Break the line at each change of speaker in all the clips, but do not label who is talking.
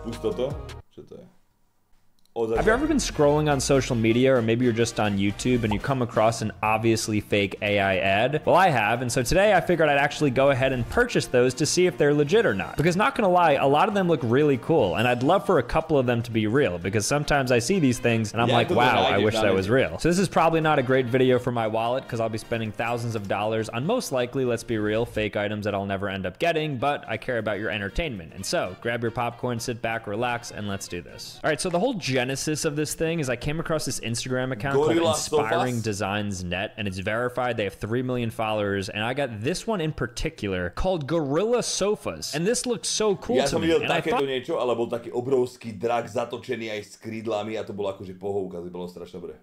Spust toto. Čo to je?
Have you ever been scrolling on social media, or maybe you're just on YouTube and you come across an obviously fake AI ad? Well, I have, and so today I figured I'd actually go ahead and purchase those to see if they're legit or not. Because not gonna lie, a lot of them look really cool, and I'd love for a couple of them to be real, because sometimes I see these things and I'm like, wow, I wish that was real. So this is probably not a great video for my wallet, because I'll be spending thousands of dollars on most likely, let's be real, fake items that I'll never end up getting, but I care about your entertainment. And so, grab your popcorn, sit back, relax, and let's do this. All right, so the whole genesis of this thing is I came across this Instagram account called Inspiring Designs Net, and it's verified. They have 3 million followers, and I got this one in particular called Gorilla Sofas, and this looks so cool to me.
Ja som videl takéto niečo, ale bol taký obrovský drak zatočený aj s krídlami a to bolo akože pohovka, to bolo strašne dobré.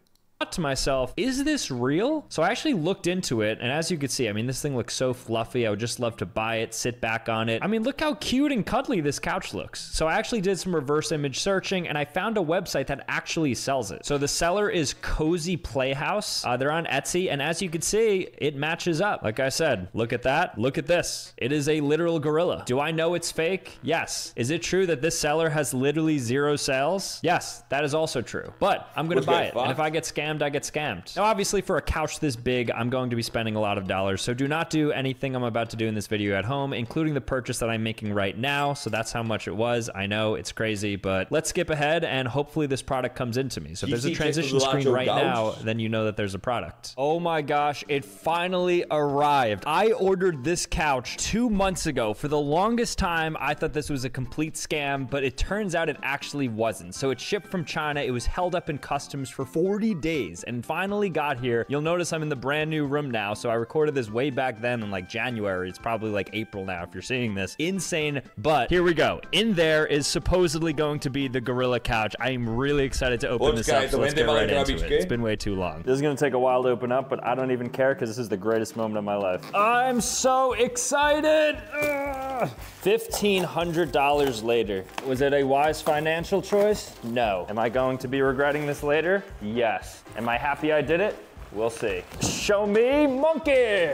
To myself, is this real? So I actually looked into it, and as you can see, I mean, this thing looks so fluffy. I would just love to buy it, sit back on it. I mean, look how cute and cuddly this couch looks. So I actually did some reverse image searching, and I found a website that actually sells it. So the seller is Cozy Playhouse. They're on Etsy, and as you can see, it matches up. Like I said, look at that, look at this. It is a literal gorilla. Do I know it's fake? Yes. Is it true that this seller has literally 0 sales? Yes, that is also true. But I'm gonna buy it, and if I get scammed, I get scammed. Now, obviously, for a couch this big, I'm going to be spending a lot of dollars, so do not do anything I'm about to do in this video at home, including the purchase that I'm making right now. So that's how much it was. I know it's crazy, but let's skip ahead, and hopefully this product comes into me. So if there's a transition screen right now, then you know that there's a product. Oh my gosh, it finally arrived. I ordered this couch 2 months ago. For the longest time, I thought this was a complete scam, but it turns out it actually wasn't. So it shipped from China. It was held up in customs for 40 days, and finally got here. You'll notice I'm in the brand new room now, so I recorded this way back then in like January. It's probably like April now if you're seeing this. Insane, but here we go. In there is supposedly going to be the gorilla couch. I am really excited to open this up, so let's get right into it. It's been way too long. This is gonna take a while to open up, but I don't even care because this is the greatest moment of my life. I'm so excited! $1,500 later. Was it a wise financial choice? No. Am I going to be regretting this later? Yes. Am I happy I did it? We'll see. Show me monkey!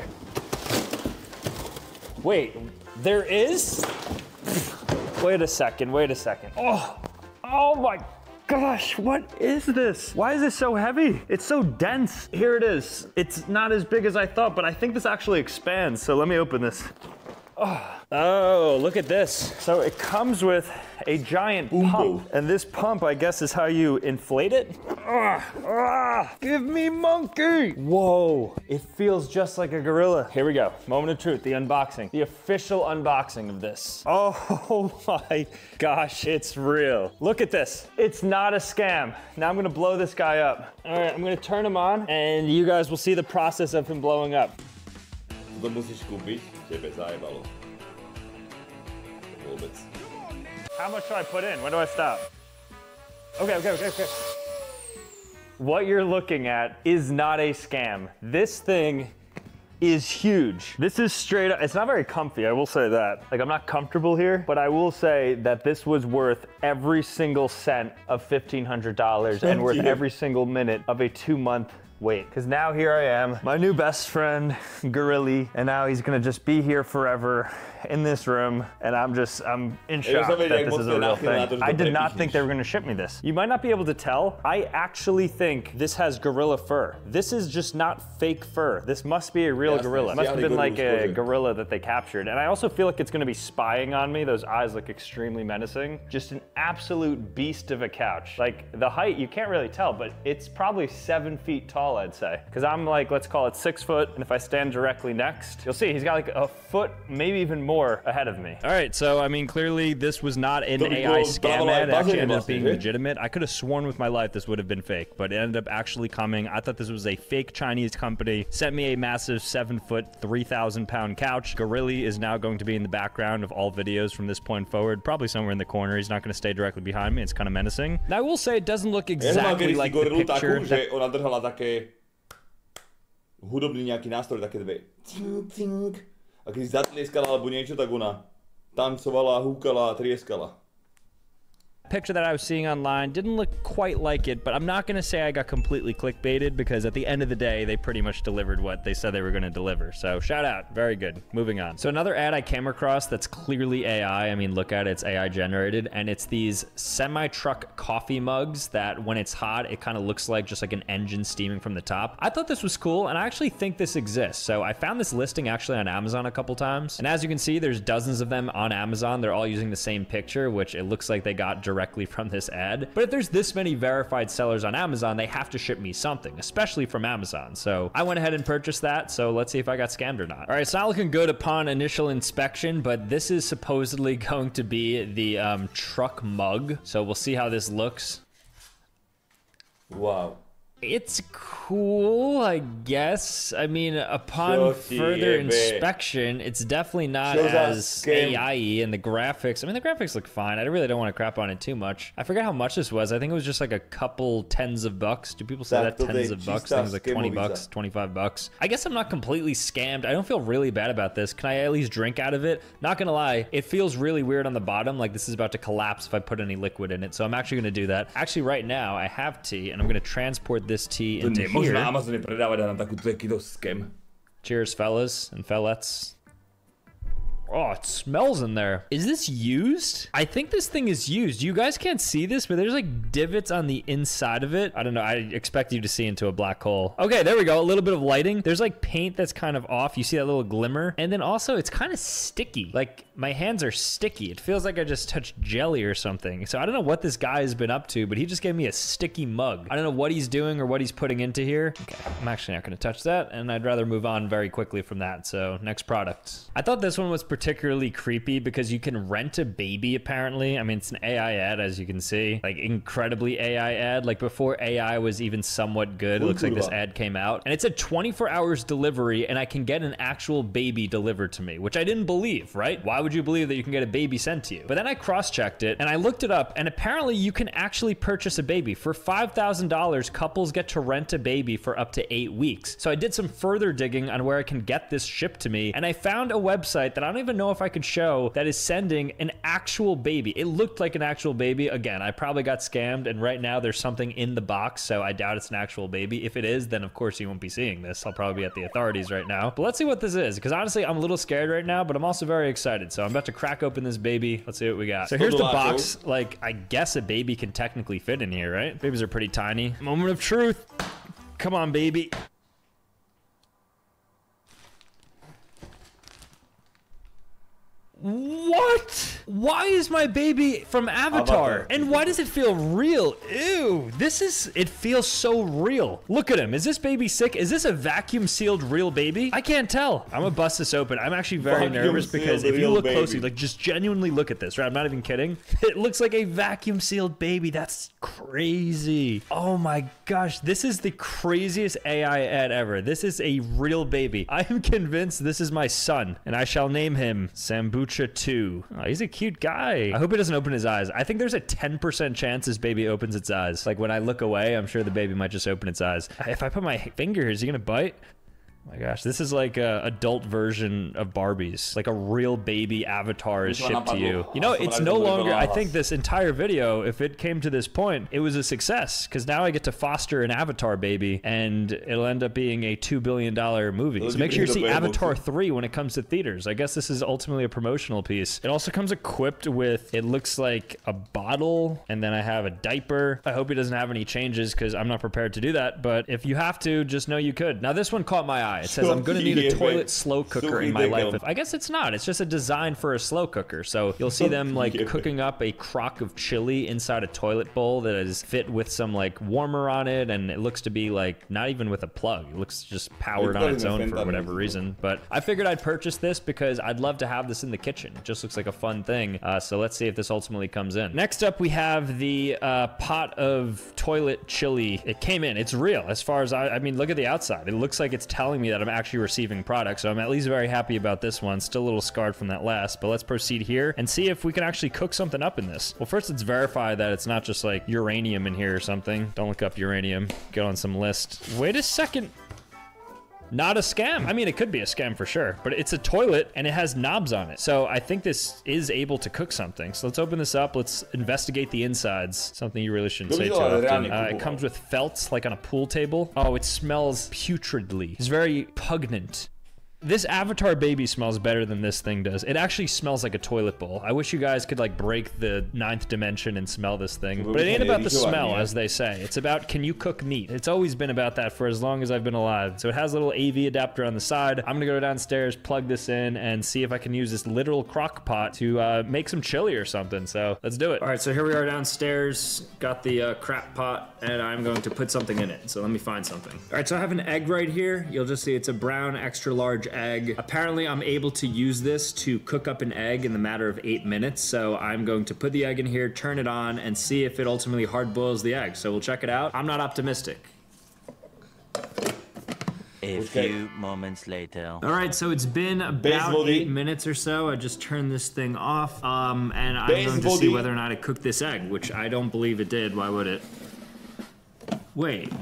Wait, there is? Wait a second, wait a second. Oh my gosh, what is this? Why is this so heavy? It's so dense. Here it is. It's not as big as I thought, but I think this actually expands, so let me open this. Oh, look at this. So it comes with a giant pump, and this pump, I guess, is how you inflate it. Give me monkey. Whoa, it feels just like a gorilla. Here we go, moment of truth, the unboxing. The official unboxing of this. Oh my gosh, it's real. Look at this, it's not a scam. Now I'm gonna blow this guy up. All right, I'm gonna turn him on, and you guys will see the process of him blowing up.
To musíš kúpiť, tebe zajebalo. Vôbec.
How much do I put in? When do I stop? Okay. What you're looking at is not a scam. This thing is huge. This is straight up, it's not very comfy, I will say that. Like, I'm not comfortable here, but I will say that this was worth every single cent of $1,500 and worth every single minute of a 2-month wait. Because now here I am, my new best friend, Gorilla, and now he's gonna just be here forever in this room, and I'm in shock that this is a real thing. I did not think they were gonna ship me this. You might not be able to tell, I actually think this has gorilla fur. This is just not fake fur. This must be a real gorilla. It must have been like a gorilla that they captured. And I also feel like it's gonna be spying on me. Those eyes look extremely menacing. Just an absolute beast of a couch. Like, the height, you can't really tell, but it's probably 7 feet tall, I'd say. Because I'm like, let's call it 6 foot, and if I stand directly next, you'll see he's got like a foot, maybe even more ahead of me. All right, so I mean, clearly this was not an AI scam ad. It actually ended up being legitimate. I could have sworn with my life this would have been fake, but it ended up actually coming. I thought this was a fake Chinese company. Sent me a massive 7 foot, 3,000 pound couch. Gorilla is now going to be in the background of all videos from this point forward, probably somewhere in the corner. He's not going to stay directly behind me. It's kind of menacing. Now, I will say it doesn't look exactly like the picture.
Že ona držala také hudobný nejaký nástroj, také dve. A keď zatleskala alebo niečo, tak ona tancovala, húkala a trieskala.
Picture that I was seeing online didn't look quite like it, but I'm not gonna say I got completely clickbaited because at the end of the day, they pretty much delivered what they said they were gonna deliver. So shout out, very good. Moving on. So another ad I came across that's clearly AI. I mean, look at it, it's AI generated, and it's these semi-truck coffee mugs that when it's hot, it kind of looks like just like an engine steaming from the top. I thought this was cool, and I actually think this exists. So I found this listing actually on Amazon a couple times, and as you can see, there's dozens of them on Amazon. They're all using the same picture, which it looks like they got directly from this ad. But if there's this many verified sellers on Amazon, they have to ship me something, especially from Amazon. So I went ahead and purchased that. So let's see if I got scammed or not. All right, it's not looking good upon initial inspection, but this is supposedly going to be the truck mug. So we'll see how this looks.
Wow.
It's cool, I guess. I mean, upon further inspection, it's definitely not as AI-y, and the graphics, I mean, the graphics look fine. I really don't want to crap on it too much. I forget how much this was. I think it was just like a couple tens of bucks. Do people say that? Tens of bucks? I think it was like 20 bucks, 25 bucks. I guess I'm not completely scammed. I don't feel really bad about this. Can I at least drink out of it? Not gonna lie, it feels really weird on the bottom, like this is about to collapse if I put any liquid in it. So I'm actually gonna do that. Actually, right now, I have tea, and I'm gonna transport this tea into here.
Na Amazone predávať na takýto scam.
Cheers, fellas and fellettes. Oh, it smells in there. Is this used? I think this thing is used. You guys can't see this, but there's like divots on the inside of it. I don't know. I expect you to see into a black hole. Okay, there we go. A little bit of lighting. There's like paint that's kind of off. You see that little glimmer? And then also it's kind of sticky. Like my hands are sticky. It feels like I just touched jelly or something. So I don't know what this guy has been up to, but he just gave me a sticky mug. I don't know what he's doing or what he's putting into here. Okay, I'm actually not going to touch that, and I'd rather move on very quickly from that. So next product. I thought this one was particularly creepy because you can rent a baby apparently. I mean, it's an AI ad, as you can see, like incredibly AI ad. Like before AI was even somewhat good, it looks like this ad came out, and it's a 24 hours delivery, and I can get an actual baby delivered to me, which I didn't believe, right? Why would you believe that you can get a baby sent to you? But then I cross-checked it and I looked it up, and apparently you can actually purchase a baby for $5,000. Couples get to rent a baby for up to 8 weeks. So I did some further digging on where I can get this shipped to me, and I found a website that I don't even know if I could show that is sending an actual baby. It looked like an actual baby. Again, I probably got scammed, and right now there's something in the box, so I doubt it's an actual baby. If it is, then of course you won't be seeing this. I'll probably be at the authorities right now. But let's see what this is, because honestly, I'm a little scared right now, but I'm also very excited. So I'm about to crack open this baby. Let's see what we got. So here's the box. Like, I guess a baby can technically fit in here, right? Babies are pretty tiny. Moment of truth. Come on, baby. What? Why is my baby from Avatar? And why does it feel real? Ew, it feels so real. Look at him. Is this baby sick? Is this a vacuum sealed real baby? I can't tell. I'm gonna bust this open. I'm actually very nervous because if you look closely, like just genuinely look at this, right? I'm not even kidding. It looks like a vacuum sealed baby. That's crazy. Oh my gosh, this is the craziest AI ad ever. This is a real baby. I am convinced this is my son, and I shall name him Sambucha 2. Oh, he's a cute guy. I hope he doesn't open his eyes. I think there's a 10% chance this baby opens its eyes. Like when I look away, I'm sure the baby might just open its eyes. If I put my finger, is he gonna bite? Oh my gosh, this is like a adult version of Barbies. Like a real baby avatar is shipped to you. You know, it's no longer, I think this entire video, if it came to this point, it was a success, because now I get to foster an avatar baby, and it'll end up being a $2 billion movie. So make sure you see Avatar 3 when it comes to theaters. I guess this is ultimately a promotional piece. It also comes equipped with, it looks like a bottle, and then I have a diaper. I hope he doesn't have any changes, because I'm not prepared to do that, but if you have to, just know you could. Now this one caught my eye. It says, I'm going to need a toilet slow cooker in my life. I guess it's not. It's just a design for a slow cooker. So you'll see them like cooking up a crock of chili inside a toilet bowl that is fit with some like warmer on it. And it looks to be like not even with a plug. It looks just powered on its own for whatever reason. But I figured I'd purchase this because I'd love to have this in the kitchen. It just looks like a fun thing. So let's see if this ultimately comes in. Next up, we have the pot of toilet chili. It came in. It's real. As far as I mean, look at the outside. It looks like it's telling me that I'm actually receiving product, so I'm at least very happy about this one. Still a little scarred from that last, but let's proceed here and see if we can actually cook something up in this. Well, first let's verify that it's not just like uranium in here or something. Don't look up uranium. Get on some list. Wait a second. Not a scam. I mean, it could be a scam for sure, but it's a toilet and it has knobs on it. So I think this is able to cook something. So let's open this up. Let's investigate the insides. Something you really shouldn't say too often. It comes with felts, like on a pool table. Oh, it smells putridly. It's very pungent. This Avatar baby smells better than this thing does. It actually smells like a toilet bowl. I wish you guys could like break the 9th dimension and smell this thing. But it ain't about the smell, as they say. It's about, can you cook meat? It's always been about that for as long as I've been alive. So it has a little AV adapter on the side. I'm gonna go downstairs, plug this in, and see if I can use this literal crock pot to make some chili or something. So let's do it. All right, so here we are downstairs. Got the crap pot, and I'm going to put something in it. So let me find something. All right, so I have an egg right here. You'll just see it's a brown extra large egg. Apparently I'm able to use this to cook up an egg in the matter of 8 minutes. So I'm going to put the egg in here, turn it on, and see if it ultimately hard boils the egg. So we'll check it out. I'm not optimistic.
A few moments later.
All right, so it's been about 8 minutes or so. I just turned this thing off, and I'm going to see whether or not it cooked this egg, which I don't believe it did. Why would it? Wait.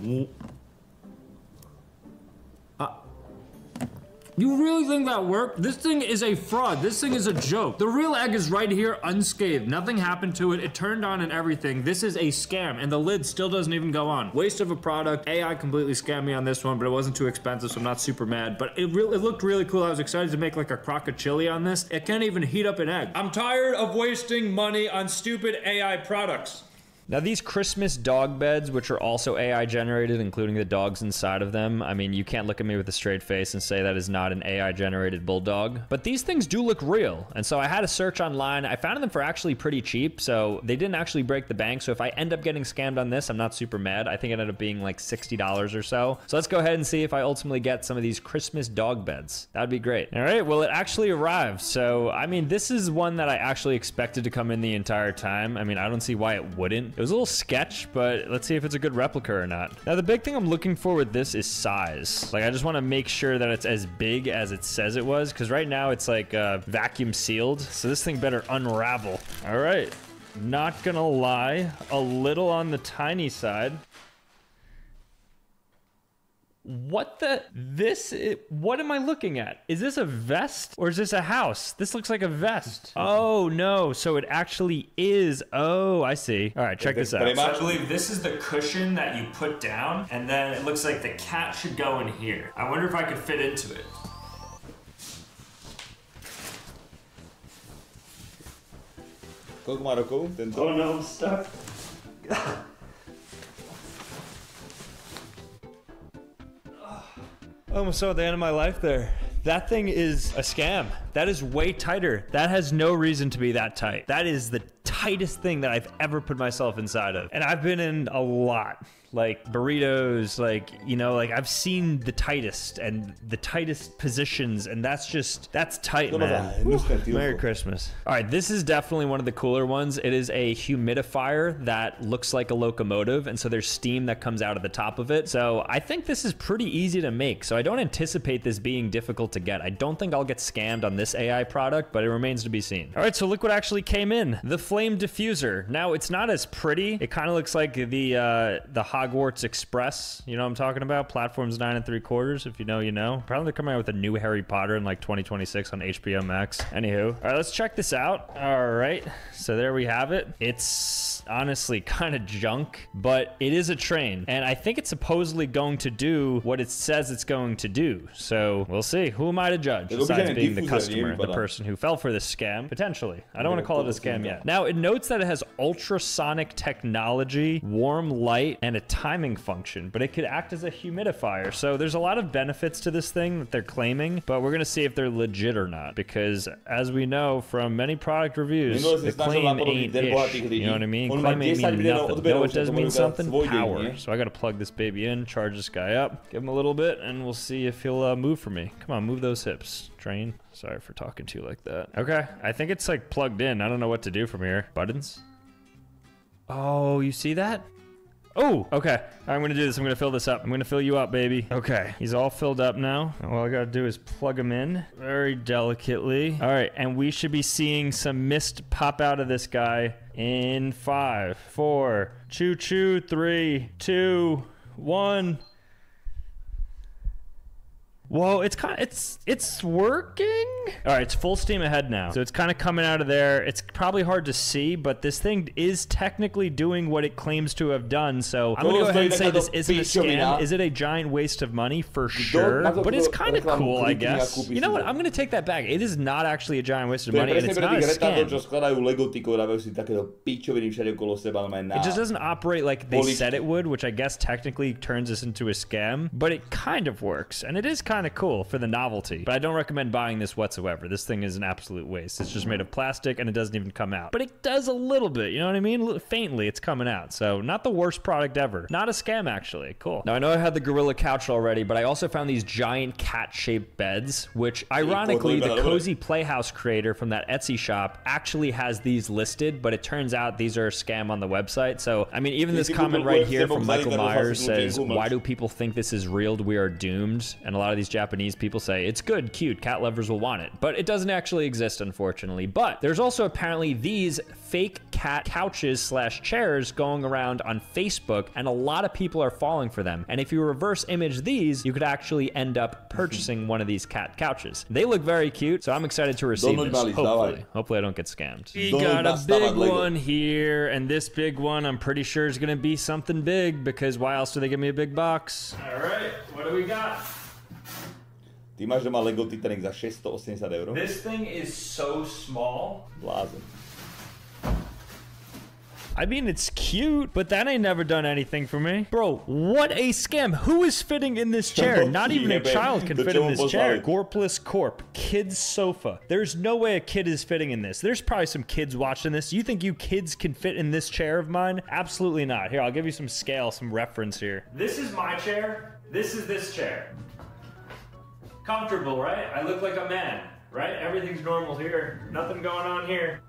You really think that worked? This thing is a fraud. This thing is a joke. The real egg is right here unscathed. Nothing happened to it. It turned on and everything. This is a scam, and the lid still doesn't even go on. Waste of a product. AI completely scammed me on this one, but it wasn't too expensive, so I'm not super mad. But it looked really cool. I was excited to make like a crock of chili on this. It can't even heat up an egg. I'm tired of wasting money on stupid AI products. Now these Christmas dog beds, which are also AI generated, including the dogs inside of them, I mean, you can't look at me with a straight face and say that is not an AI generated bulldog, but these things do look real. And so I had a search online. I found them for actually pretty cheap, so they didn't actually break the bank. So if I end up getting scammed on this, I'm not super mad. I think it ended up being like $60 or so. So let's go ahead and see if I ultimately get some of these Christmas dog beds. That'd be great. All right, well, it actually arrived. So, I mean, this is one that I actually expected to come in the entire time. I mean, I don't see why it wouldn't. It was a little sketch, but let's see if it's a good replica or not. Now, the big thing I'm looking for with this is size. Like, I just want to make sure that it's as big as it says it was, because right now it's like vacuum sealed, so this thing better unravel. All right, not gonna lie, a little on the tiny side. What am I looking at? Is this a vest or is this a house? This looks like a vest. Oh no, so it actually is. Oh, I see. All right, check this out. So I believe this is the cushion that you put down, and then it looks like the cat should go in here. I wonder if I could fit into it.
Oh
no, I'm stuck. Almost so at the end of my life there. That thing is a scam. That is way tighter. That has no reason to be that tight. That is the tightest thing that I've ever put myself inside of. And I've been in a lot. Like burritos, like, you know, like I've seen the tightest and the tightest positions, and that's tight, man. Merry Christmas. All right, this is definitely one of the cooler ones. It is a humidifier that looks like a locomotive, and so there's steam that comes out of the top of it. So I think this is pretty easy to make, so I don't anticipate this being difficult to get. I don't think I'll get scammed on this AI product, but it remains to be seen. All right, so look what actually came in. The flame diffuser. Now, it's not as pretty. It kind of looks like the Hogwarts Express, you know what I'm talking about? Platforms 9 3/4. If you know, you know. Probably they're coming out with a new Harry Potter in like 2026 on HBO Max. Anywho, all right, let's check this out. All right, so there we have it. It's honestly kind of junk, but it is a train, and I think it's supposedly going to do what it says it's going to do. So we'll see. Who am I to judge? Besides being the customer, the person who fell for this scam, potentially. I don't want to call it a scam yet. Now, it notes that it has ultrasonic technology, warm light, and a timing function, but it could act as a humidifier. So there's a lot of benefits to this thing that they're claiming, but we're gonna see if they're legit or not, because as we know from many product reviews, the claim ain't ish. You know what I mean? Claim ain't mean nothing. No, it does mean something. Power. So I gotta plug this baby in, charge this guy up, give him a little bit, and we'll see if he'll move for me. Come on, move those hips, train. Sorry for talking to you like that. Okay, I think it's like plugged in. I don't know what to do from here. Buttons. Oh, you see that? Oh, okay. I'm gonna do this. I'm gonna fill this up. I'm gonna fill you up, baby. Okay, he's all filled up now. All I gotta do is plug him in very delicately. All right, and we should be seeing some mist pop out of this guy in 5, 4, choo-choo, 3, 2, 1. Whoa, it's working. All right, it's full steam ahead now. So it's kind of coming out of there. It's probably hard to see, but this thing is technically doing what it claims to have done. So I'm gonna go ahead and say this isn't a scam. Is it a giant waste of money? For sure, but it's kind of cool, I guess. You know what? I'm gonna take that back. It is not actually a giant waste of money, and it's not a scam. It just doesn't operate like they said it would, which I guess technically turns this into a scam, but it kind of works, and it is kind of cool for the novelty. But I don't recommend buying this whatsoever. This thing is an absolute waste. It's just made of plastic, and it doesn't even come out. But it does a little bit, you know what I mean? Faintly, it's coming out. So not the worst product ever. Not a scam, actually. Cool. Now, I know I had the gorilla couch already, but I also found these giant cat-shaped beds, which ironically, the Cozy Playhouse creator from that Etsy shop actually has these listed, but it turns out these are a scam on the website. So, I mean, even this comment right here from Michael Myers says, why do people think this is real? We are doomed. And a lot of these Japanese people say, it's good, cute, cat lovers will want it. But it doesn't actually exist, unfortunately. But there's also apparently these fake cat couches / chairs going around on Facebook, and a lot of people are falling for them. And if you reverse image these, you could actually end up purchasing one of these cat couches. They look very cute, so I'm excited to receive this. Hopefully I don't get scammed. We got a big one here, and this big one I'm pretty sure is gonna be something big, because why else do they give me a big box? All right, what do we got?
Ty máš doma Lego Titanic za 680 €.
This thing is so small.
Blázen.
I mean, it's cute, but that ain't never done anything for me. Bro, what a scam. Who is fitting in this chair? Not even a child can fit in this chair. Gorpless Corp, kid's sofa. There's no way a kid is fitting in this. There's probably some kids watching this. You think you kids can fit in this chair of mine? Absolutely not. Here, I'll give you some scale, some reference here. This is my chair. This is this chair. Comfortable, right? I look like a man, right? Everything's normal here. Nothing going on here.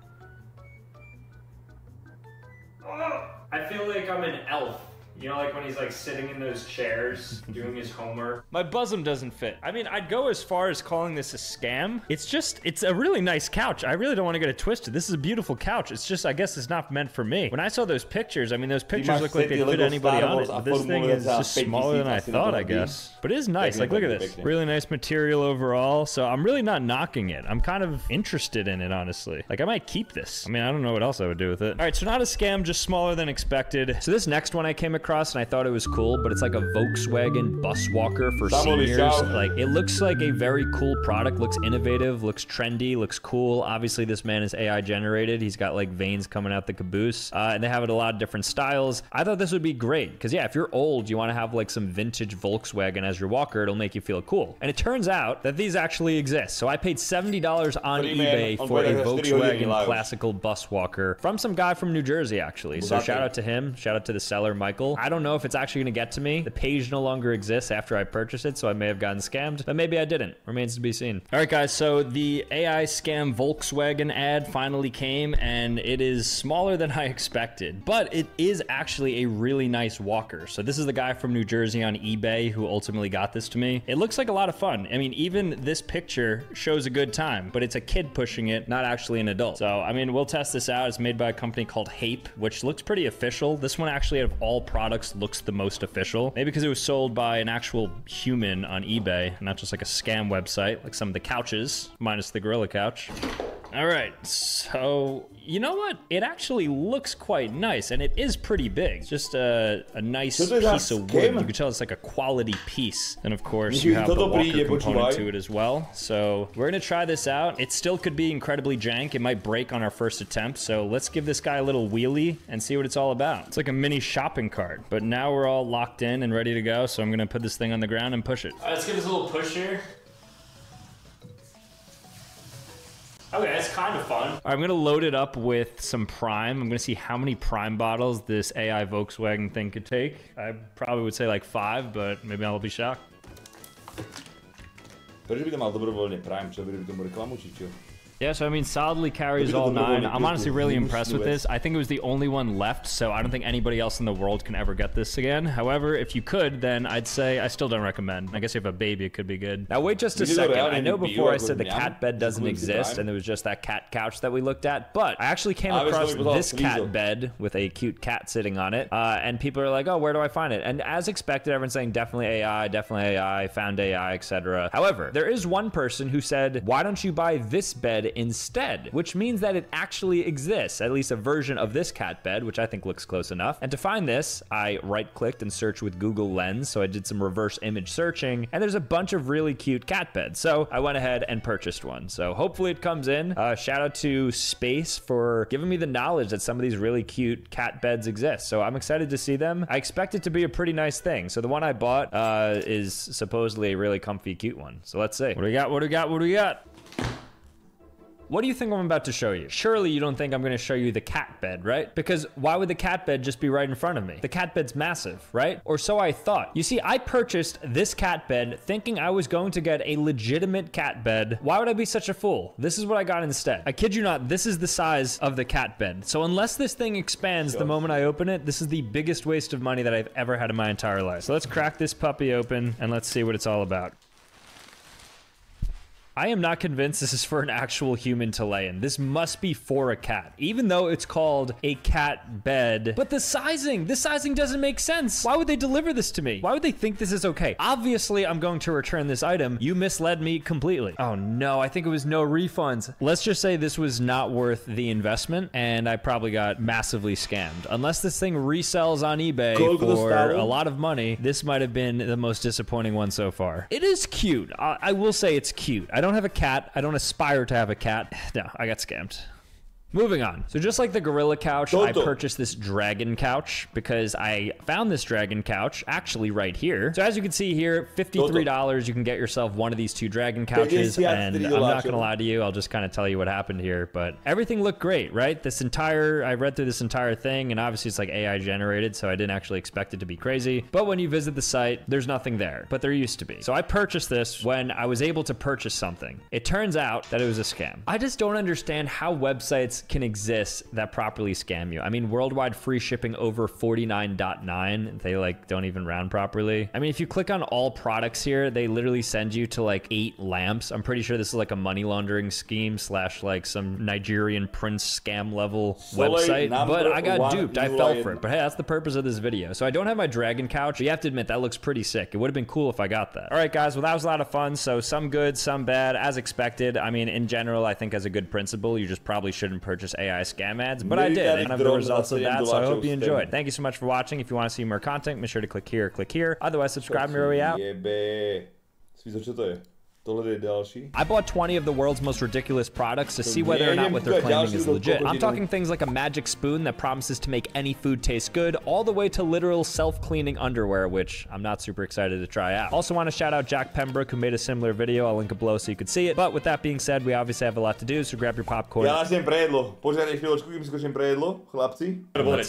I feel like I'm an elf. You know, like when he's like sitting in those chairs doing his homework. My bosom doesn't fit. I mean, I'd go as far as calling this a scam. It's a really nice couch. I really don't want to get it twisted. This is a beautiful couch. It's just, I guess it's not meant for me. When I saw those pictures, I mean, those pictures look like they fit anybody on it. But this thing is just smaller than I thought, I guess. But it is nice. Like, look at this. Really nice material overall. So I'm really not knocking it. I'm kind of interested in it, honestly. Like, I might keep this. I mean, I don't know what else I would do with it. All right, so not a scam, just smaller than expected. So this next one I came across, and I thought it was cool, but it's like a Volkswagen Bus Walker for seniors. Like, it looks like a very cool product, looks innovative, looks trendy, looks cool. Obviously, this man is AI generated. He's got like veins coming out the caboose, and they have it a lot of different styles. I thought this would be great, because yeah, if you're old, you want to have like some vintage Volkswagen as your walker, it'll make you feel cool. And it turns out that these actually exist. So I paid $70 on eBay for a Volkswagen classical bus walker from some guy from New Jersey, actually. So shout out to him, shout out to the seller, Michael. I don't know if it's actually going to get to me. The page no longer exists after I purchased it, so I may have gotten scammed, but maybe I didn't. Remains to be seen. All right, guys, so the AI scam Volkswagen ad finally came, and it is smaller than I expected, but it is actually a really nice walker. So this is the guy from New Jersey on eBay who ultimately got this to me. It looks like a lot of fun. I mean, even this picture shows a good time, but it's a kid pushing it, not actually an adult. So, I mean, we'll test this out. It's made by a company called Hape, which looks pretty official. This one actually, out of all products, looks the most official. Maybe because it was sold by an actual human on eBay, not just like a scam website, like some of the couches, minus the gorilla couch. All right, so you know what? It actually looks quite nice, and it is pretty big. It's just a nice piece of wood. You can tell it's like a quality piece. And of course, you have the walker component to it as well. So we're gonna try this out. It still could be incredibly jank. It might break on our first attempt. So let's give this guy a little wheelie and see what it's all about. It's like a mini shopping cart, but now we're all locked in and ready to go. So I'm gonna put this thing on the ground and push it. All right, let's give this a little push here. Okay, that's kind of fun. All right, I'm gonna load it up with some Prime. I'm gonna see how many Prime bottles this AI Volkswagen thing could take. I probably would say like 5, but maybe I'll be shocked.
Prečo by to mal dobrovoľne Prime? Čo by tomu reklamu, či čo?
Yeah, so I mean, solidly carries all 9. I'm honestly really impressed with this. I think it was the only one left, so I don't think anybody else in the world can ever get this again. However, if you could, then I'd say I still don't recommend. I guess if you have a baby, it could be good. Now wait just a second. I know before I said the cat bed doesn't exist and there was just that cat couch that we looked at, but I actually came across this cat bed with a cute cat sitting on it, and people are like, oh, where do I find it? And as expected, everyone's saying definitely AI, found AI, etc. However, there is one person who said, why don't you buy this bed instead? Which means that it actually exists, at least a version of this cat bed, which I think looks close enough. And to find this, I right-clicked and searched with Google Lens, so I did some reverse image searching, and there's a bunch of really cute cat beds. So I went ahead and purchased one. So hopefully it comes in. Shout out to Space for giving me the knowledge that some of these really cute cat beds exist. So I'm excited to see them. I expect it to be a pretty nice thing. So the one I bought is supposedly a really comfy, cute one. So let's see. What do we got? What do we got? What do we got? What do you think I'm about to show you? Surely you don't think I'm gonna show you the cat bed, right? Because why would the cat bed just be right in front of me? The cat bed's massive, right? Or so I thought. You see, I purchased this cat bed thinking I was going to get a legitimate cat bed. Why would I be such a fool? This is what I got instead. I kid you not, this is the size of the cat bed. So unless this thing expands the moment I open it, this is the biggest waste of money that I've ever had in my entire life. So let's crack this puppy open and let's see what it's all about. I am not convinced this is for an actual human to lay in. This must be for a cat, even though it's called a cat bed. But the sizing doesn't make sense. Why would they deliver this to me? Why would they think this is okay? Obviously, I'm going to return this item. You misled me completely. Oh no, I think it was no refunds. Let's just say this was not worth the investment, and I probably got massively scammed. Unless this thing resells on eBay for a lot of money, this might have been the most disappointing one so far. It is cute. I will say it's cute. I don't have a cat. I don't aspire to have a cat. No, I got scammed. Moving on. So just like the gorilla couch, I purchased this dragon couch because I found this dragon couch actually right here. So as you can see here, $53, you can get yourself one of these 2 dragon couches, and I'm not gonna lie to you, I'll just kind of tell you what happened here, but everything looked great, right? I read through this entire thing, and obviously it's like AI generated, so I didn't actually expect it to be crazy, but when you visit the site, there's nothing there, but there used to be. So I purchased this when I was able to purchase something. It turns out that it was a scam. I just don't understand how websites can exist that properly scam you. I mean, worldwide free shipping over 49.9. They like don't even round properly. I mean, if you click on all products here, they literally send you to like 8 lamps. I'm pretty sure this is like a money laundering scheme / like some Nigerian prince scam level website. But I got duped. I fell for it. But hey, that's the purpose of this video. So I don't have my dragon couch, but you have to admit that looks pretty sick. It would have been cool if I got that. All right, guys. Well, that was a lot of fun. So some good, some bad, as expected. I mean, in general, I think as a good principle, you just probably shouldn't purchase AI scam ads, but I did, and of the results of that, so I hope you enjoyed. Thank you so much for watching. If you want to see more content, make sure to click here, click here. Otherwise, subscribe, and we're out. I bought 20 of the world's most ridiculous products to see whether or not what they're claiming is legit. I'm talking things like a magic spoon that promises to make any food taste good, all the way to literal self-cleaning underwear, which I'm not super excited to try out. Also want to shout out Jack Pembroke, who made a similar video. I'll link it below so you could see it. But with that being said, we obviously have a lot to do, so grab your popcorn. Let's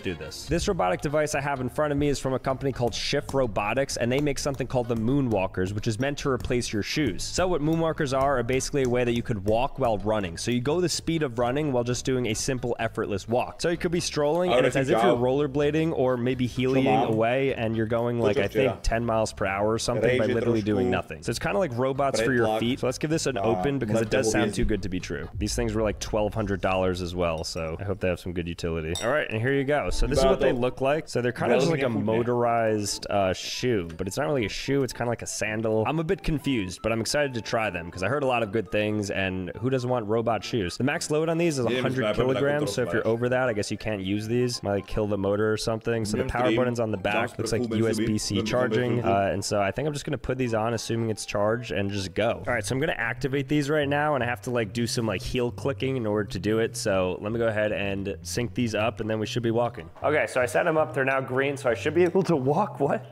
do this. This robotic device I have in front of me is from a company called Shift Robotics, and they make something called the Moonwalkers, which is meant to replace your shoes. So what Moonwalkers are basically a way that you could walk while running. So you go the speed of running while just doing a simple effortless walk. So you could be strolling and it's as if you're rollerblading or maybe heliing away, and you're going like, I think 10 miles per hour or something by literally doing nothing. So it's kind of like robots for your feet. So let's give this an open because it does sound too good to be true. These things were like $1,200 as well. So I hope they have some good utility. All right, and here you go. So this is what they look like. So they're kind of just like a motorized shoe, but it's not really a shoe. It's kind of like a sandal. I'm a bit confused, but I'm excited to try them because I heard a lot of good things, and who doesn't want robot shoes? The max load on these is 100 kilograms, so if you're over that, I guess you can't use these. Might like kill the motor or something. So the power button's on the back. Looks like USB-C charging, and so I think I'm just gonna put these on, assuming it's charged, and just go. All right, so I'm gonna activate these right now, and I have to like do some like heel clicking in order to do it. So let me go ahead and sync these up, and then we should be walking. Okay, so I set them up. They're now green, so I should be able to walk. What?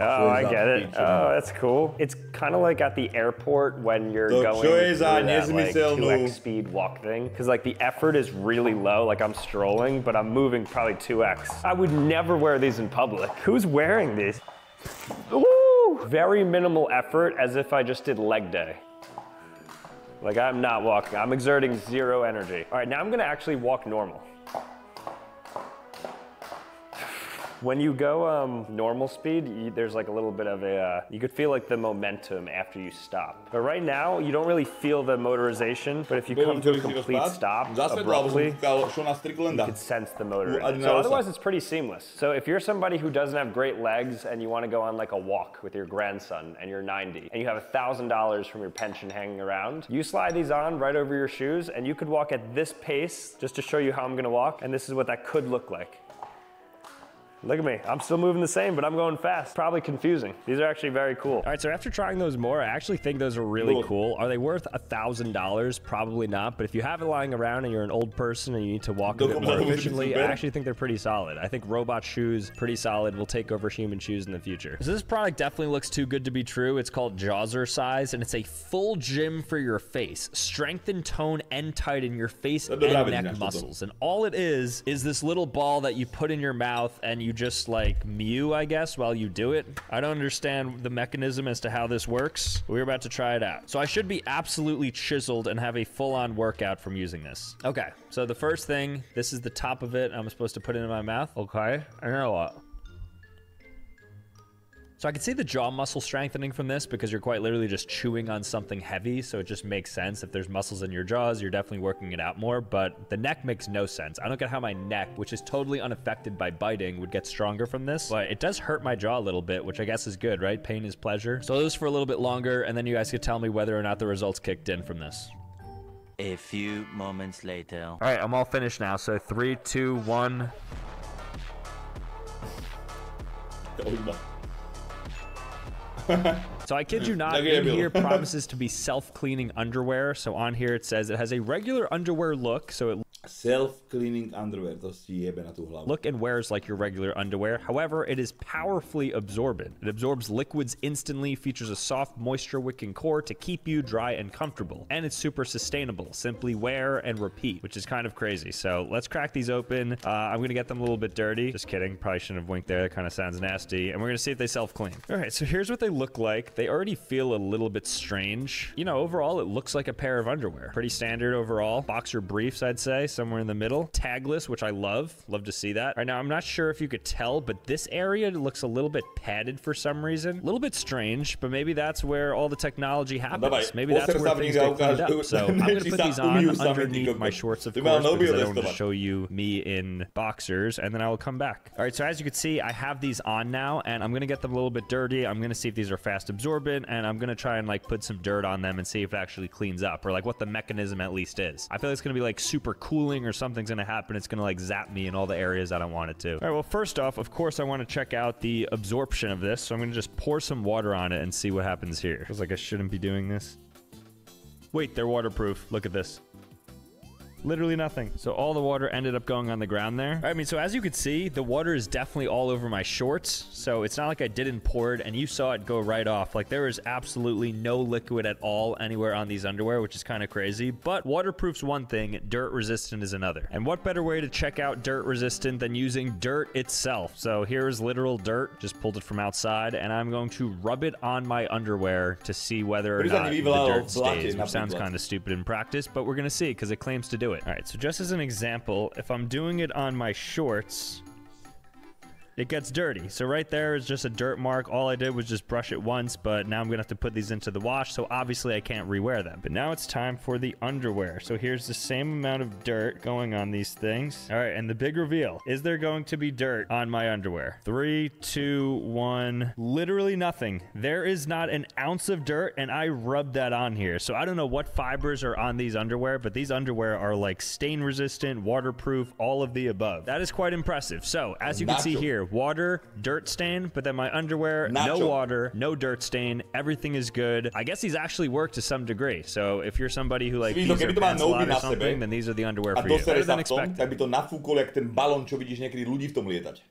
Oh, I get it. Oh, that's cool. It's kind of like at the airport when you're going through that like 2x speed walk thing. Because like the effort is really low. Like I'm strolling, but I'm moving probably 2x. I would never wear these in public. Who's wearing these? Woo! Very minimal effort, as if I just did leg day. Like I'm not walking, I'm exerting zero energy. All right, now I'm gonna actually walk normal. When you go normal speed, there's like a little bit of a, you could feel like the momentum after you stop. But right now, you don't really feel the motorization, but if you come to a complete stop abruptly, you can sense the motorization. So otherwise, it's pretty seamless. So if you're somebody who doesn't have great legs and you want to go on like a walk with your grandson and you're 90 and you have $1,000 from your pension hanging around, you slide these on right over your shoes and you could walk at this pace just to show you how I'm gonna walk, and this is what that could look like. Look at me, I'm still moving the same, but I'm going fast. Probably confusing. These are actually very cool. All right, so after trying those more, I actually think those are really cool. Are they worth $1,000? Probably not, but if you have it lying around and you're an old person and you need to walk a bit more efficiently, I actually think they're pretty solid. I think robot shoes, pretty solid, will take over human shoes in the future. So this product definitely looks too good to be true. It's called Jazzercise, and it's a full gym for your face. Strengthen, tone, and tighten your face and neck muscles. And all it is this little ball that you put in your mouth and you just like mew, I guess, while you do it. I don't understand the mechanism as to how this works. We're about to try it out. So I should be absolutely chiseled and have a full-on workout from using this. Okay, so the first thing, this is the top of it. I'm supposed to put it in my mouth. Okay, I know what. So I can see the jaw muscle strengthening from this because you're quite literally just chewing on something heavy, so it just makes sense. If there's muscles in your jaws, you're definitely working it out more, but the neck makes no sense. I don't get how my neck, which is totally unaffected by biting, would get stronger from this, but it does hurt my jaw a little bit, which I guess is good, right? Pain is pleasure. So I'll do this for a little bit longer, and then you guys can tell me whether or not the results kicked in from this.
A few moments later.
All right, I'm all finished now, so 3, 2, 1. So I kid you not, in here promises to be self-cleaning underwear. So on here it says it has a regular underwear look, so it
self-cleaning underwear, to si jebe na tú hlavu.
Look and wears like your regular underwear. However, it is powerfully absorbent. It absorbs liquids instantly, features a soft moisture-wicking core to keep you dry and comfortable. And it's super sustainable. Simply wear and repeat, which is kind of crazy. So let's crack these open. I'm gonna get them a little bit dirty. Just kidding, probably shouldn't have winked there. That kind of sounds nasty. And we're gonna see if they self-clean. All right, so here's what they look like. They already feel a little bit strange. You know, overall, it looks like a pair of underwear. Pretty standard overall. Boxer briefs, I'd say, somewhere in the middle. Tagless, which I love. Love to see that. Right now, I'm not sure if you could tell, but this area looks a little bit padded for some reason. A little bit strange, but maybe that's where all the technology happens. Maybe that's where things get cleaned up. So I'm gonna put these on underneath my shorts, of course, because I don't want to show you me in boxers, and then I will come back. All right, so as you can see, I have these on now, and I'm gonna get them a little bit dirty. I'm gonna see if these are fast absorbent, and I'm gonna try and like put some dirt on them and see if it actually cleans up, or like what the mechanism at least is. I feel like it's gonna be like super cooling or something's gonna happen. It's gonna like zap me in all the areas I don't want it to. All right, well, first off, of course, I want to check out the absorption of this, so I'm gonna just pour some water on it and see what happens here. Feels like I shouldn't be doing this. Wait, they're waterproof. Look at this. Literally nothing. So all the water ended up going on the ground there. I mean, so as you could see, the water is definitely all over my shorts. So it's not like I didn't pour it and you saw it go right off. Like there is absolutely no liquid at all anywhere on these underwear, which is kind of crazy. But waterproof's one thing, dirt resistant is another. And what better way to check out dirt resistant than using dirt itself? So here's literal dirt. Just pulled it from outside, and I'm going to rub it on my underwear to see whether or not the dirt stays, which sounds kind of stupid in practice, but we're gonna see because it claims to do it. All right, so just as an example, if I'm doing it on my shorts, it gets dirty. So right there is just a dirt mark. All I did was just brush it once, but now I'm gonna have to put these into the wash, so obviously I can't rewear them. But now it's time for the underwear. So here's the same amount of dirt going on these things. All right, and the big reveal. Is there going to be dirt on my underwear? 3, 2, 1. Literally nothing. There is not an ounce of dirt, and I rubbed that on here. So I don't know what fibers are on these underwear, but these underwear are like stain resistant, waterproof, all of the above. That is quite impressive. So as you can see here, water, dirt stain, but then my underwear, no water, no dirt stain, everything is good. I guess these actually work to some degree. So if you're somebody who like pees their pants a lot or something, then these are the underwear for you. Better than expected.
Tak by to nafúkol, jak ten balón, čo vidíš niekedy ľudí v tom lietať.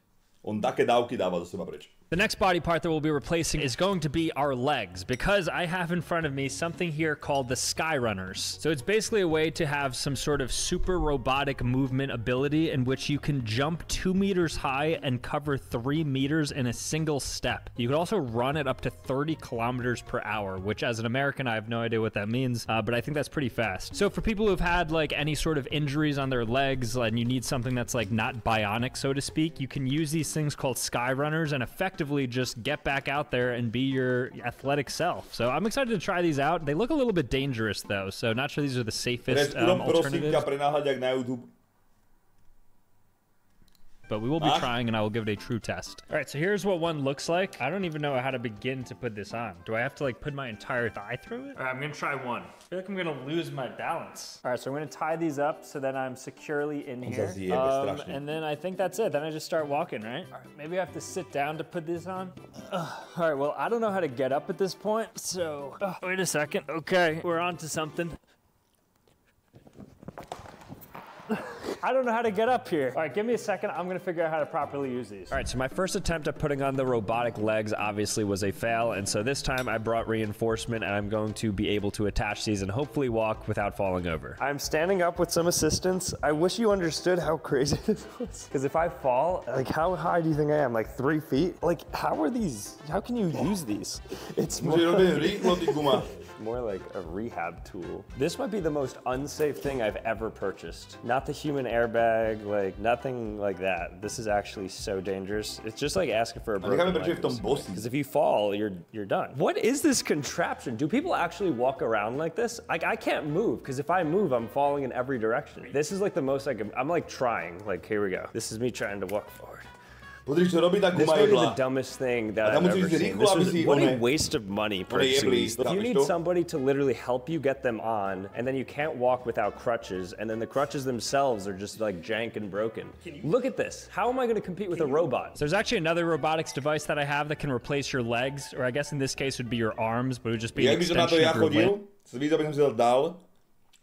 On také dávky dáva zo seba preč.
The next body part that we'll be replacing is going to be our legs, because I have in front of me something here called the Sky Runners. So it's basically a way to have some sort of super robotic movement ability in which you can jump 2 meters high and cover 3 meters in a single step. You could also run it up to 30 kilometers per hour, which as an American, I have no idea what that means, but I think that's pretty fast. So for people who've had like any sort of injuries on their legs and you need something that's like not bionic, so to speak, you can use these things called Sky Runners and effectively just get back out there and be your athletic self. So I'm excited to try these out. They look a little bit dangerous though, so not sure these are the safest alternatives. But we will be trying and I will give it a true test. All right, so here's what one looks like. I don't even know how to begin to put this on. Do I have to like put my entire thigh through it? All right, I'm gonna try one. I feel like I'm gonna lose my balance. All right, so I'm gonna tie these up so that I'm securely in here. And then I think that's it. Then I just start walking, right? All right, maybe I have to sit down to put this on. All right, well, I don't know how to get up at this point. So, wait a second. Okay, we're on to something. I don't know how to get up here. All right, give me a second. I'm gonna figure out how to properly use these. All right, so my first attempt at putting on the robotic legs obviously was a fail, and so this time I brought reinforcement and I'm going to be able to attach these and hopefully walk without falling over. I'm standing up with some assistance. I wish you understood how crazy this was. Because if I fall, like how high do you think I am? Like 3 feet? Like how are these, how can you use these? It's more like a rehab tool. This might be the most unsafe thing I've ever purchased. Not the human airbag, like nothing like that. This is actually so dangerous. It's just like asking for a broken leg. Because if you fall, you're done. What is this contraption? Do people actually walk around like this? Like I can't move, because if I move, I'm falling in every direction. This is like the most I'm like trying. Like here we go. This is me trying to walk forward. This might be the dumbest thing that I've ever seen. What a waste of money, personally. If you need somebody to literally help you get them on, and then you can't walk without crutches, and then the crutches themselves are just like jank and broken. Look at this. How am I going to compete with a robot? There's actually another robotics device that I have that can replace your legs, or I guess in this case would be your arms, but it would just be an extension of your limb.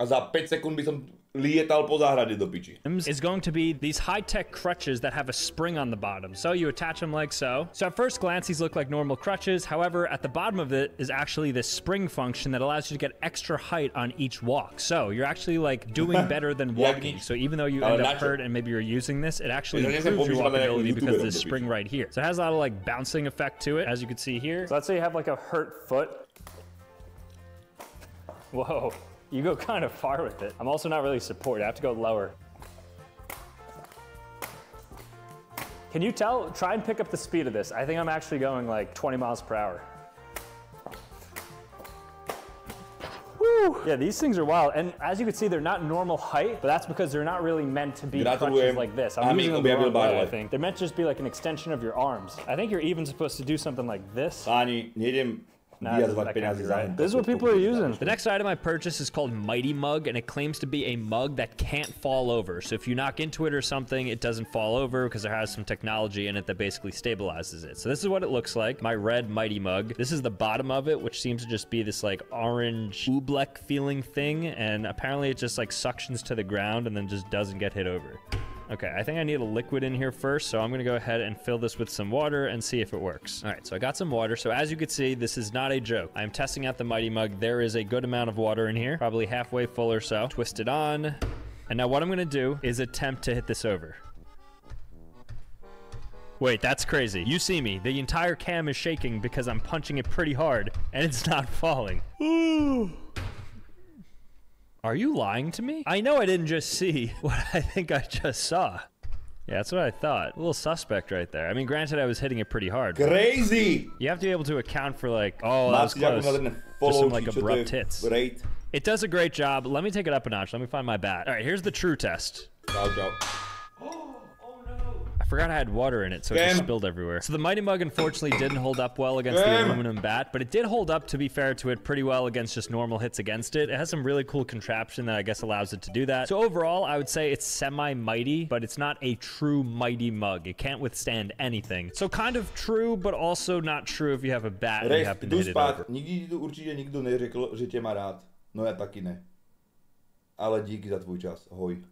A za 5 sekúnd by som lietal po záhrade do piči.
Is going to be these high-tech crutches that have a spring on the bottom. So you attach them like so. So at first glance, these look like normal crutches. However, at the bottom of it is actually this spring function that allows you to get extra height on each walk. So you're actually like doing better than walking. So even though you end up hurt and maybe you're using this, it actually improves your walkability because of this spring right here. So it has a lot of like bouncing effect to it, as you can see here. So let's say you have like a hurt foot. Whoa. You go kind of far with it. I'm also not really supported. I have to go lower. Can you tell? Try and pick up the speed of this. I think I'm actually going like 20 miles per hour. Woo! Yeah, these things are wild. And as you can see, they're not normal height, but that's because they're not really meant to be crutches like this. I'm using them the wrong way, I think. They're meant to just be like an extension of your arms. I think you're even supposed to do something like this. This is what people are using. The next item I purchased is called Mighty Mug, and it claims to be a mug that can't fall over. So if you knock into it or something, it doesn't fall over because it has some technology in it that basically stabilizes it. So this is what it looks like, my red Mighty Mug. This is the bottom of it, which seems to just be this like orange oobleck feeling thing, and apparently it just like suctions to the ground and then just doesn't get hit over. Okay, I think I need a liquid in here first, so I'm gonna go ahead and fill this with some water and see if it works. All right, so I got some water. So as you can see, this is not a joke. I'm testing out the Mighty Mug. There is a good amount of water in here, probably halfway full or so. Twist it on. And now what I'm gonna do is attempt to hit this over. Wait, that's crazy. You see me. The entire cam is shaking because I'm punching it pretty hard and it's not falling. Ooh. Are you lying to me? I know I didn't just see what I think I just saw. Yeah, that's what I thought. A little suspect right there. I mean, granted, I was hitting it pretty hard.
Crazy!
You have to be able to account for like, oh, that was close. Just some like abrupt hits.
Great.
It does a great job. Let me take it up a notch. Let me find my bat. All right, here's the true test. I forgot I had water in it, so it just spilled everywhere. So the Mighty Mug unfortunately didn't hold up well against the aluminum bat, but it did hold up, to be fair to it, pretty well against just normal hits against it. It has some really cool contraption that I guess allows it to do that. So overall, I would say it's semi-mighty, but it's not a true Mighty Mug. It can't withstand anything. So kind of true, but also not true if you have a bat and you happen to hit it over.
Nikdy tu určite nikto neřekl, že tě má rád. No ja taky ne. Ale díky za tvůj čas. Ahoj.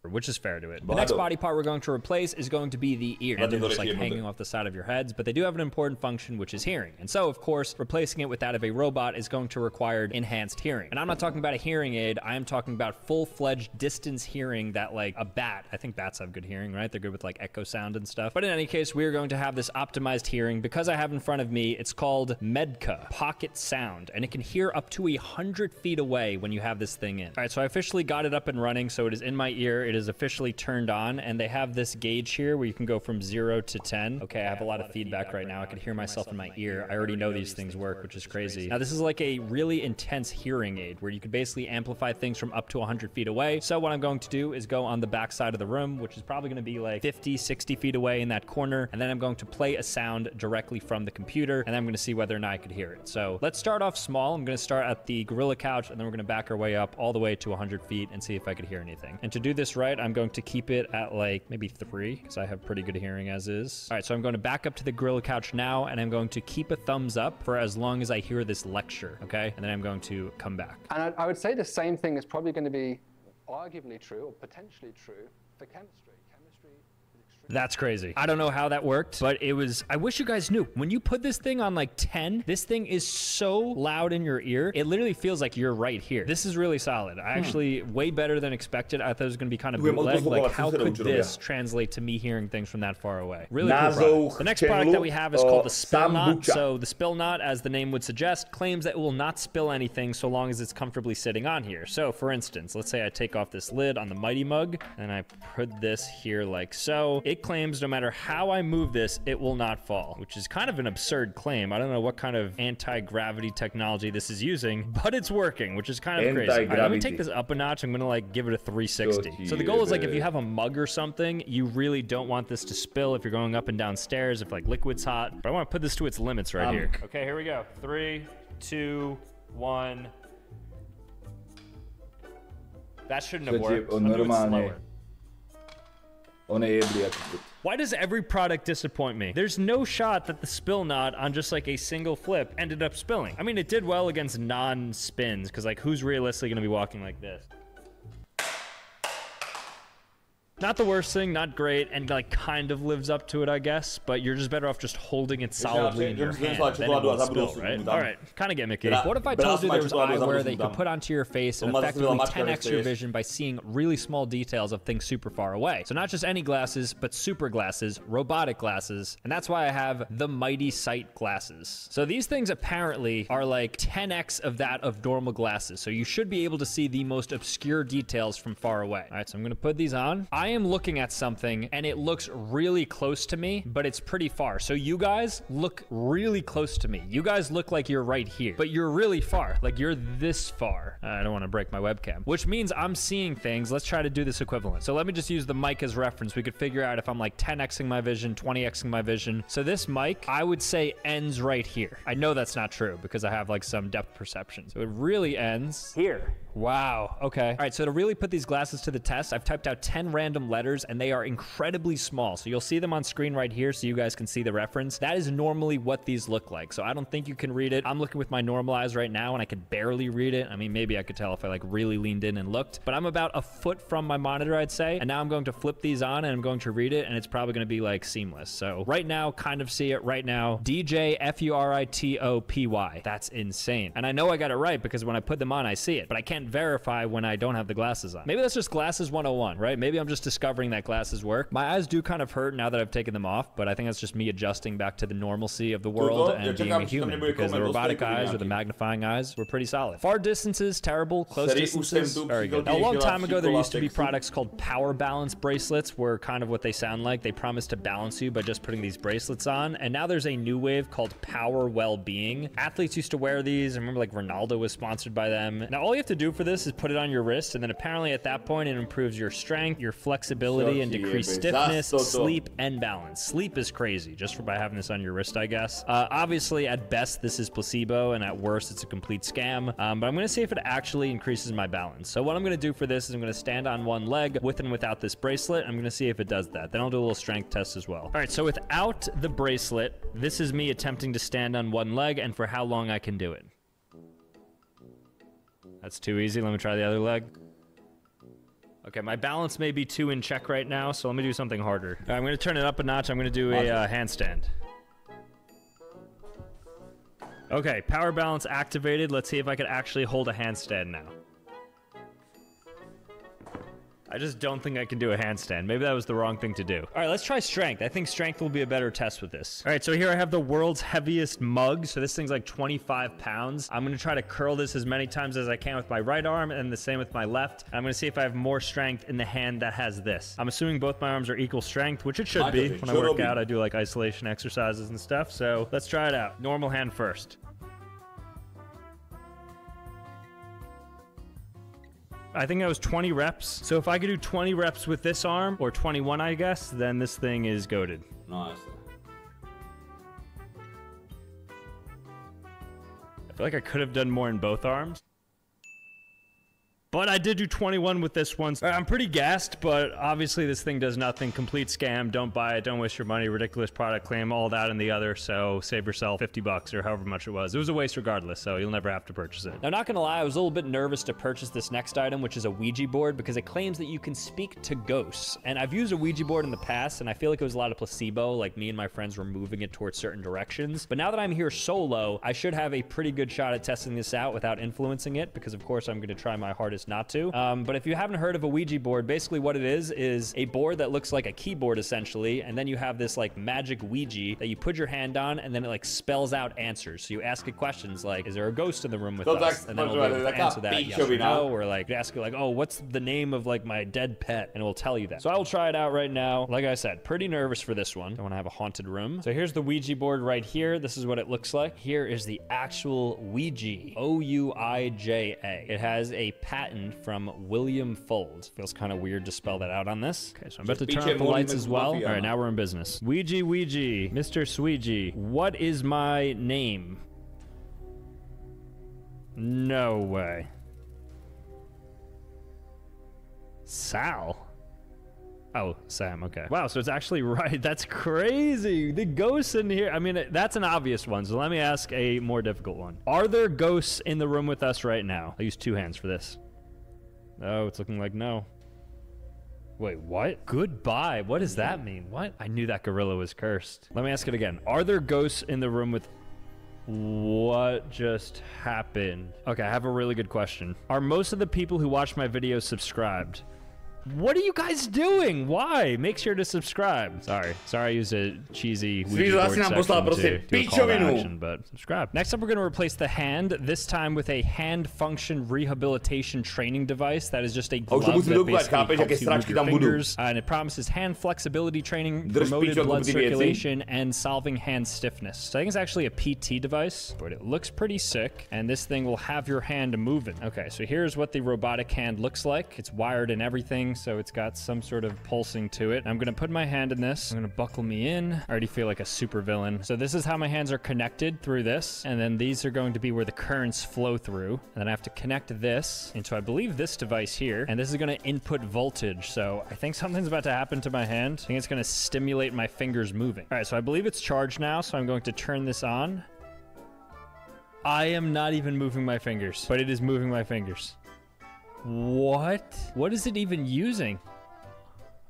which is fair to it. The next body part we're going to replace is going to be the ear. They're just like hanging off the side of your heads, but they do have an important function, which is hearing. And so, of course, replacing it with that of a robot is going to require enhanced hearing. And I'm not talking about a hearing aid. I am talking about full-fledged distance hearing that like a bat. I think bats have good hearing, right? They're good with like echo sound and stuff. But in any case, we are going to have this optimized hearing because I have in front of me, it's called Medka Pocket Sound, and it can hear up to 100 feet away when you have this thing in. All right, so I officially got it up and running, so it is in my ear. It is officially turned on, and they have this gauge here where you can go from 0 to 10. Okay, I have a lot of feedback right now. I can hear myself in my ear. I already know these things work, which is crazy. Now, this is like a really intense hearing aid where you can basically amplify things from up to 100 feet away. So what I'm going to do is go on the back side of the room, which is probably going to be like 50, 60 feet away in that corner, and then I'm going to play a sound directly from the computer, and then I'm going to see whether or not I could hear it. So let's start off small. I'm going to start at the gorilla couch, and then we're going to back our way up all the way to 100 feet and see if I could hear anything. And to do this right, I'm going to keep it at like maybe 3 because I have pretty good hearing as is. All right, so I'm going to back up to the gorilla couch now, and I'm going to keep a thumbs up for as long as I hear this lecture, okay? And then I'm going to come back.
And I would say the same thing is probably going to be arguably true or potentially true for chemistry.
That's crazy. I don't know how that worked, but it was, I wish you guys knew. When you put this thing on like 10, this thing is so loud in your ear, it literally feels like you're right here. This is really solid. I actually, way better than expected. I thought it was going to be kind of bootleg. Like, how could this translate to me hearing things from that far away? Really cool product. The next product that we have is called the Spill Knot. So the Spill Knot, as the name would suggest, claims that it will not spill anything so long as it's comfortably sitting on here. So for instance, let's say I take off this lid on the Mighty Mug, and I put this here like so. It claims no matter how I move this, it will not fall, which is kind of an absurd claim. I don't know what kind of anti-gravity technology this is using, but it's working, which is kind of crazy. All right, let me take this up a notch. I'm gonna like give it a 360. So the goal is like if you have a mug or something, you really don't want this to spill if you're going up and down stairs, if like liquid's hot. But I want to put this to its limits right here. Okay, here we go. 3, 2, 1. That shouldn't have worked. I'll do it slower. Why does every product disappoint me? There's no shot that the Spill Knot on just like a single flip ended up spilling. I mean, it did well against non-spins, because like who's realistically going to be walking like this? Not the worst thing, not great, and like kind of lives up to it, I guess, but you're just better off just holding it solidly in your hand, then it won't spill, right? All right, kind of gimmicky. What if I told you there was eyewear that you could put onto your face and effectively 10x your vision by seeing really small details of things super far away? So not just any glasses, but super glasses, robotic glasses, and that's why I have the Mighty Sight glasses. So these things apparently are like 10x of that of normal glasses, so you should be able to see the most obscure details from far away. All right, so I'm gonna put these on. I am looking at something and it looks really close to me, but it's pretty far. So you guys look really close to me. You guys look like you're right here, but you're really far. Like you're this far. I don't want to break my webcam, which means I'm seeing things. Let's try to do this equivalent. So let me just use the mic as reference. We could figure out if I'm like 10xing my vision, 20xing my vision. So this mic, I would say ends right here. I know that's not true because I have like some depth perception. So it really ends here. Wow. Okay. All right. So to really put these glasses to the test, I've typed out 10 random letters and they are incredibly small. So you'll see them on screen right here so you guys can see the reference. That is normally what these look like. So I don't think you can read it. I'm looking with my normal eyes right now and I could barely read it. I mean, maybe I could tell if I like really leaned in and looked, but I'm about a foot from my monitor, I'd say. And now I'm going to flip these on and I'm going to read it and it's probably going to be like seamless. So right now, kind of see it right now. DJ FURITOPY. That's insane. And I know I got it right because when I put them on, I see it, but I can't verify when I don't have the glasses on. Maybe that's just glasses 101, right? Maybe I'm just discovering that glasses work. My eyes do kind of hurt now that I've taken them off, but I think that's just me adjusting back to the normalcy of the world and being a human, because the robotic eyes or the magnifying eyes were pretty solid. Far distances, terrible. Close distances, very good. Now, a long time ago, there used to be products called power balance bracelets, were kind of what they sound like. They promise to balance you by just putting these bracelets on, and now there's a new wave called power well-being. Athletes used to wear these. I remember like Ronaldo was sponsored by them. Now, all you have to do for this is put it on your wrist, and then apparently at that point, it improves your strength, your flexibility, and decreased stiffness, sleep, and balance. Sleep is crazy, just by having this on your wrist, I guess. Obviously, at best, this is placebo, and at worst, it's a complete scam. But I'm going to see if it actually increases my balance. So what I'm going to do for this is I'm going to stand on one leg with and without this bracelet. I'm going to see if it does that. Then I'll do a little strength test as well. All right, so without the bracelet, this is me attempting to stand on one leg and for how long I can do it. That's too easy. Let me try the other leg. Okay, my balance may be too in check right now, so let me do something harder. All right, I'm gonna turn it up a notch. I'm gonna do a handstand. Okay, power balance activated. Let's see if I can actually hold a handstand now. I just don't think I can do a handstand. Maybe that was the wrong thing to do. All right, let's try strength. I think strength will be a better test with this. All right, so here I have the world's heaviest mug. So this thing's like 25 pounds. I'm gonna try to curl this as many times as I can with my right arm and the same with my left. I'm gonna see if I have more strength in the hand that has this. I'm assuming both my arms are equal strength, which it should be. When I work out, I do like isolation exercises and stuff. So let's try it out. Normal hand first. I think that was 20 reps. So if I could do 20 reps with this arm, or 21, I guess, then this thing is goated.
Nice.
I feel like I could have done more in both arms. But I did do 21 with this one. I'm pretty gassed, but obviously this thing does nothing. Complete scam. Don't buy it. Don't waste your money. Ridiculous product claim. All that and the other. So save yourself 50 bucks or however much it was. It was a waste regardless, so you'll never have to purchase it. Now, not gonna lie, I was a little bit nervous to purchase this next item, which is a Ouija board, because it claims that you can speak to ghosts. And I've used a Ouija board in the past, and I feel like it was a lot of placebo. Like me and my friends were moving it towards certain directions. But now that I'm here solo, I should have a pretty good shot at testing this out without influencing it, because of course I'm gonna try my hardest not to. But if you haven't heard of a Ouija board, basically what it is a board that looks like a keyboard essentially, and then you have this like magic Ouija that you put your hand on, and then it like spells out answers. So you ask it questions like, is there a ghost in the room with us? And then it'll be able to answer that yes or no, or like ask you like, oh, what's the name of like my dead pet? And it will tell you that. So I will try it out right now. Like I said, pretty nervous for this one. I want to have a haunted room. So here's the Ouija board right here. This is what it looks like. Here is the actual Ouija, O-U-I-J-A. It has a patent from William Fold. Feels kind of weird to spell that out on this. Okay, so I'm about to turn off the lights as well. All right, now we're in business. Ouija, Mr. Sweegie, what is my name? No way. Sal? Oh, Sam, okay. Wow, so it's actually right. That's crazy. The ghosts in here. I mean, that's an obvious one, so let me ask a more difficult one. Are there ghosts in the room with us right now? I'll use two hands for this. Oh, it's looking like no. Wait, what? Goodbye. What does that mean? What? I knew that gorilla was cursed. Let me ask it again. Are there ghosts in the room with... What just happened? Okay, I have a really good question. Are most of the people who watch my videos subscribed? What are you guys doing? Why? Make sure to subscribe. Sorry I used a cheesy Ouija board section to do a call to action, but subscribe. Next up, we're going to replace the hand, this time with a hand function rehabilitation training device. That is just a glove that basically helps you move your fingers, and it promises hand flexibility training, promoted blood circulation, and solving hand stiffness. So I think it's actually a PT device, but it looks pretty sick, and this thing will have your hand moving. Okay, so here's what the robotic hand looks like. It's wired and everything, so it's got some sort of pulsing to it. I'm gonna put my hand in this. I'm gonna buckle me in. I already feel like a super villain. So this is how my hands are connected through this, and then these are going to be where the currents flow through. And then I have to connect this into, I believe, this device here, and this is gonna input voltage. So I think something's about to happen to my hand. I think it's gonna stimulate my fingers moving. All right, so I believe it's charged now, so I'm going to turn this on. I am not even moving my fingers, but it is moving my fingers. What? What is it even using?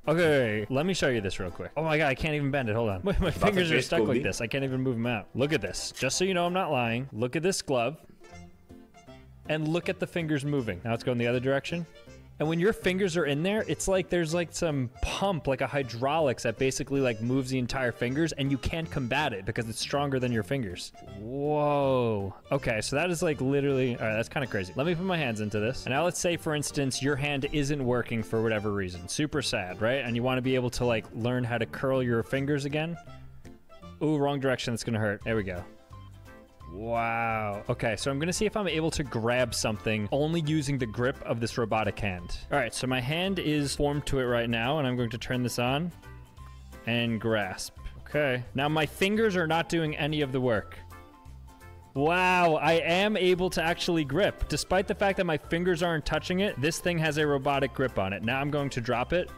Okay, let me show you this real quick. Oh my god, I can't even bend it. Hold on. My fingers are stuck like this. I can't even move them out. Look at this. Just so you know I'm not lying. Look at this glove. And look at the fingers moving. Now it's going the other direction. And when your fingers are in there, it's like there's like some pump, like a hydraulics that basically like moves the entire fingers, and you can't combat it because it's stronger than your fingers. Whoa. Okay, so that is like literally, all right, that's kind of crazy. Let me put my hands into this. And now let's say, for instance, your hand isn't working for whatever reason. Super sad, right? And you want to be able to like learn how to curl your fingers again. Ooh, wrong direction. That's going to hurt. There we go. Wow. Okay, so I'm gonna see if I'm able to grab something only using the grip of this robotic hand. All right, so my hand is formed to it right now, and I'm going to turn this on and grasp. Okay. Now my fingers are not doing any of the work. Wow, I am able to actually grip. Despite the fact that my fingers aren't touching it, this thing has a robotic grip on it. Now I'm going to drop it.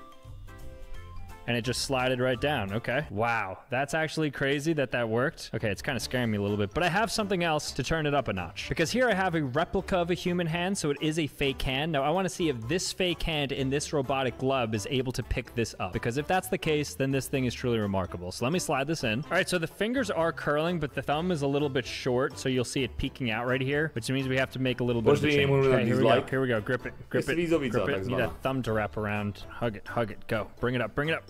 and it just slided right down. Okay. Wow. That's actually crazy that that worked. Okay, it's kind of scaring me a little bit, but I have something else to turn it up a notch. Because here I have a replica of a human hand, so it is a fake hand. Now I want to see if this fake hand in this robotic glove is able to pick this up. Because if that's the case, then this thing is truly remarkable. So let me slide this in. All right, so the fingers are curling, but the thumb is a little bit short, so you'll see it peeking out right here, which means we have to make a little bit of a change. Okay, here we go. Here we go. Grip it. Grip it. Grip it. Need that thumb to wrap around. Hug it. Hug it. Go. Bring it up. Bring it up.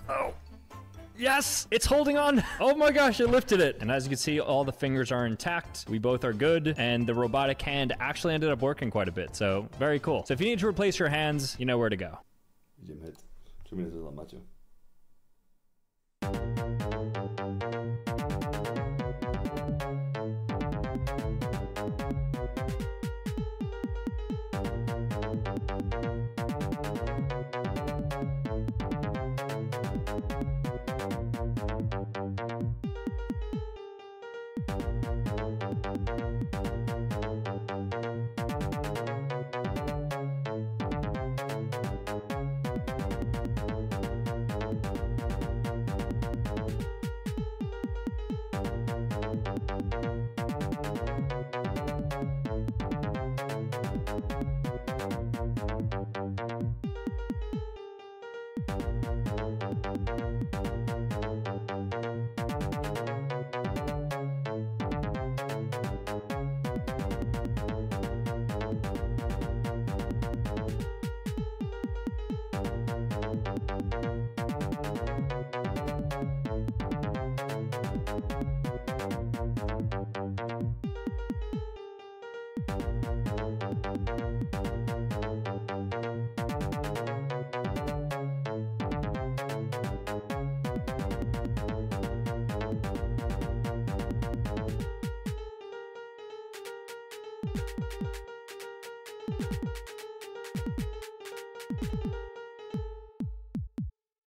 Oh. Yes, it's holding on. Oh my gosh, it lifted it. And as you can see, all the fingers are intact. We both are good. And the robotic hand actually ended up working quite a bit. So very cool. So if you need to replace your hands, you know where to go.
Idziemy. 3 minuty za macie.